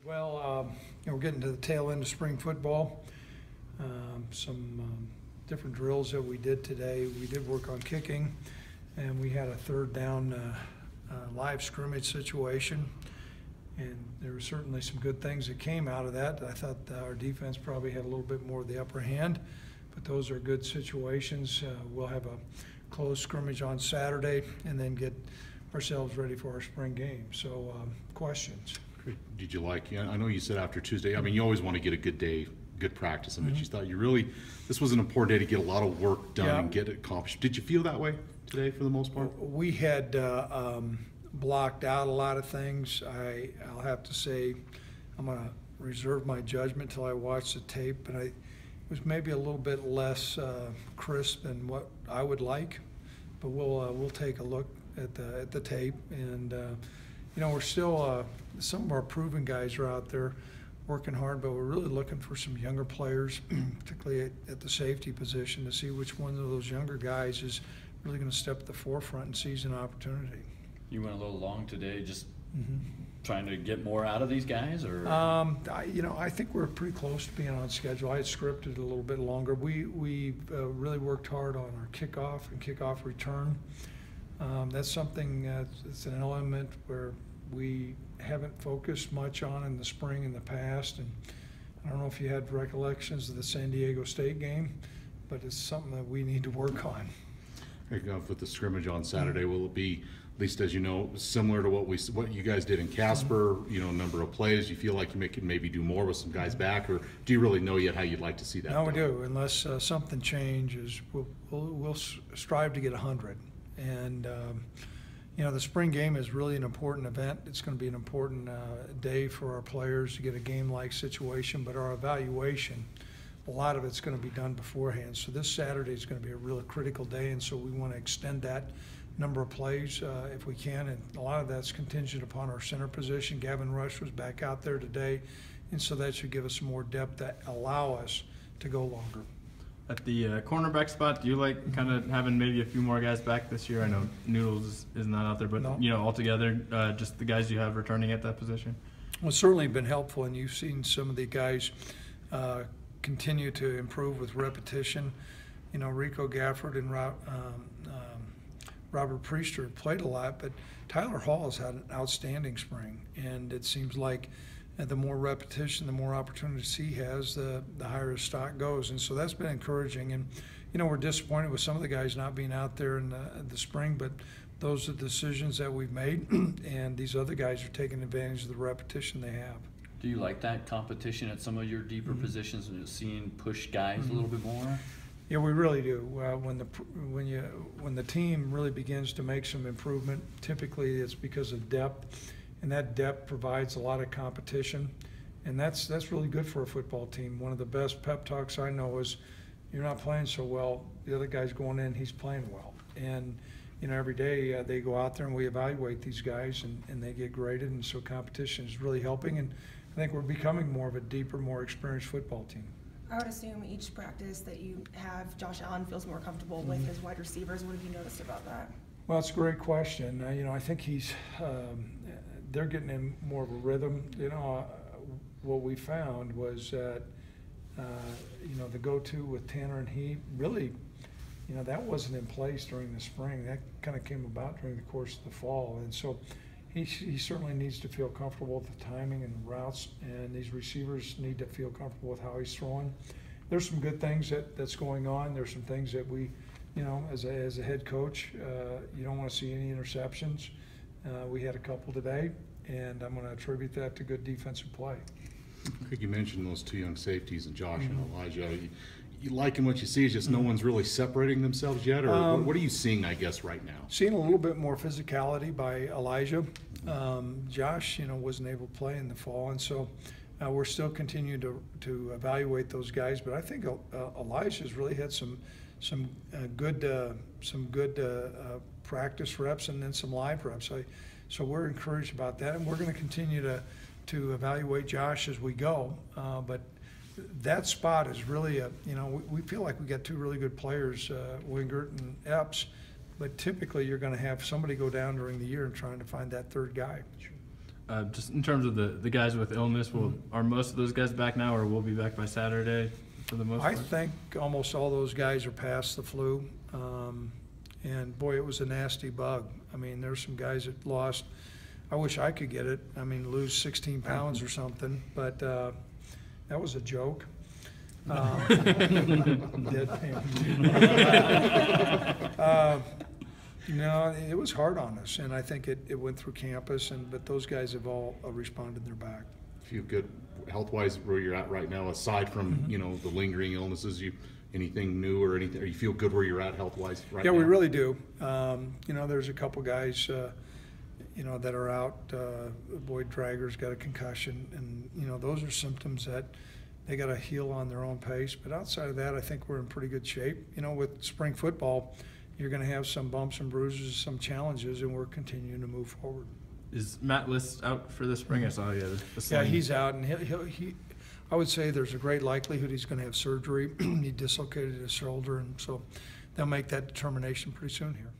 Well, we're getting to the tail end of spring football. Some different drills that we did today. We did work on kicking, and we had a third down live scrimmage situation. And there were certainly some good things that came out of that. I thought our defense probably had a little bit more of the upper hand, but those are good situations. We'll have a close scrimmage on Saturday and then get ourselves ready for our spring game. So, questions? Did you like, I know you said after Tuesday, I mean, you always want to get a good day, good practice, and you thought this was an important day to get a lot of work done and get it accomplished. Did you feel that way today for the most part? We had blocked out a lot of things. I'll have to say I'm going to reserve my judgment till I watch the tape, but it was maybe a little bit less crisp than what I would like, but we'll take a look at the tape. And we're still some of our proven guys are out there working hard, but we're really looking for some younger players, particularly at the safety position, to see which one of those younger guys is really going to step at the forefront and seize an opportunity. You went a little long today, just trying to get more out of these guys, or? I think we're pretty close to being on schedule. I had scripted a little bit longer. We really worked hard on our kickoff and kickoff return. That's something that's an element where we haven't focused much on in the spring in the past, and I don't know if you had recollections of the San Diego State game, but it's something that we need to work on. With the scrimmage on Saturday, will it be, at least as you know, similar to what you guys did in Casper? Number of plays. You feel like you can maybe do more with some guys back, or do you really know yet how you'd like to see that? No, we do. Unless something changes, we'll strive to get 100. And the spring game is really an important event. It's going to be an important day for our players to get a game-like situation, but our evaluation, a lot of it's going to be done beforehand. So this Saturday is going to be a really critical day, and so we want to extend that number of plays if we can, and a lot of that's contingent upon our center position. Gavin Rush was back out there today, and so that should give us some more depth that allow us to go longer. At the cornerback spot, do you like kind of having maybe a few more guys back this year? I know Noodles is not out there, but altogether, just the guys you have returning at that position? Well, it's certainly been helpful, and you've seen some of the guys continue to improve with repetition. Rico Gafford and Robert Priester played a lot, but Tyler Hall has had an outstanding spring, and it seems like the more repetition, the more opportunities he has, the higher his stock goes. And so that's been encouraging. And, we're disappointed with some of the guys not being out there in the spring, but those are the decisions that we've made, and these other guys are taking advantage of the repetition they have. Do you like that competition at some of your deeper positions and seeing push guys a little bit more? Yeah, we really do. When the team really begins to make some improvement, typically it's because of depth. And that depth provides a lot of competition, and that's really good for a football team. One of the best pep talks I know is, you're not playing so well, the other guy's going in, he's playing well. And every day they go out there and we evaluate these guys, and they get graded, and so competition is really helping. And I think we're becoming more of a deeper, more experienced football team. I would assume each practice that you have, Josh Allen feels more comfortable with his wide receivers. What have you noticed about that? Well, it's a great question. I think they're getting in more of a rhythm. What we found was that, the go-to with Tanner and he really, that wasn't in place during the spring. That kind of came about during the course of the fall. And so he certainly needs to feel comfortable with the timing and the routes, and these receivers need to feel comfortable with how he's throwing. There's some good things that's going on. There's some things that we, as a head coach, you don't want to see any interceptions. We had a couple today, and I'm going to attribute that to good defensive play. Craig, you mentioned those two young safeties, and Josh and Elijah. You liking what you see? It's just no one's really separating themselves yet, or what are you seeing, I guess, right now? Seeing a little bit more physicality by Elijah. Josh, wasn't able to play in the fall, and so we're still continuing to evaluate those guys. But I think Elijah's really had some good practice reps and then some live reps. So we're encouraged about that, and we're going to continue to evaluate Josh as we go. But that spot is really we feel like we got two really good players, Wingert and Epps, but typically you're going to have somebody go down during the year and trying to find that third guy. just in terms of the guys with illness, are most of those guys back now, or will be back by Saturday for the most part? I think almost all those guys are past the flu. And boy, it was a nasty bug. I mean, there's some guys that lost. I wish I could get it. I mean, lose 16 pounds or something, but that was a joke. No, it was hard on us, and I think it went through campus, but those guys have all responded. They're back. Feel good health-wise where you're at right now, aside from the lingering illnesses. Anything new or anything? Or you feel good where you're at health-wise right now? Yeah, we really do. There's a couple guys, that are out. Boyd Drager's got a concussion, and those are symptoms that they got to heal on their own pace. But outside of that, I think we're in pretty good shape. With spring football, you're going to have some bumps and bruises, some challenges, and we're continuing to move forward. Is Matt List out for the spring? I saw the Yeah, he's out, and he I would say there's a great likelihood he's going to have surgery. He dislocated his shoulder, and so they'll make that determination pretty soon here.